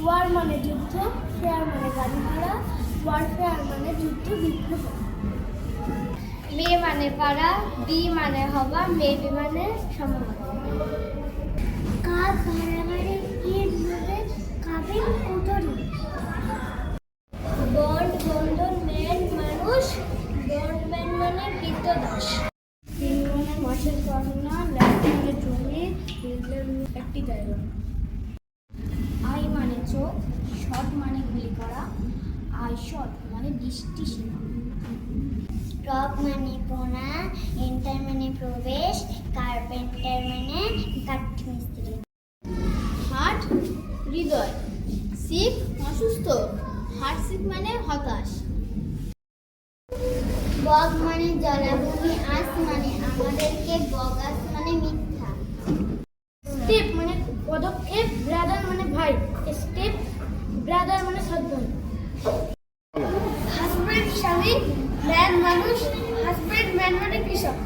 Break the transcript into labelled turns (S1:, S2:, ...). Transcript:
S1: War মানে যুদ্ধ, fair মানে গাড়ি ঘোড়া, ওয়ারফেয়ার মানে যুদ্ধ বিগ্রহ।
S2: মে মানে পাড়া, বি মানে হওয়া, মেবি মানে সম্ভাবনা।
S1: কাক ভাড়াবাড়ি, ঈদ মানে কাবিন কুটরি।
S2: বন্ড বন্ধন, ম্যান মানুষ, বন্ডম্যান মানে বিদ্যদাস।
S1: তিন মানে মাছের পাখনা, ল্যান্ড মানে জমি, একটি জায়গা।
S2: আই মানে চোখ, শট মানে গুলি করা, আই শট মানে দৃষ্টি সীমা।
S1: স্টপ মানে পোনা, এন্টার মানে প্রবেশ, কার্পেন্টার মানে কাঠমিস্ত্রি।
S2: হার্ট হৃদয়, সিক অসুস্থ, হার্ট সিক মানে হতাশ।
S1: বগ মানে জলাভূমি, আস মানে আমাদেরকে, বগাস মানে মিথ্যা।
S2: স্টেপ মানে পদক্ষেপ, ব্রাদার মানে ভাই, স্টেপ ব্রাদার মানে সৎ ভাই। হাজব্যান্ড স্বামী, ম্যান মানুষ, হাজব্যান্ড ম্যান মানে কৃষক।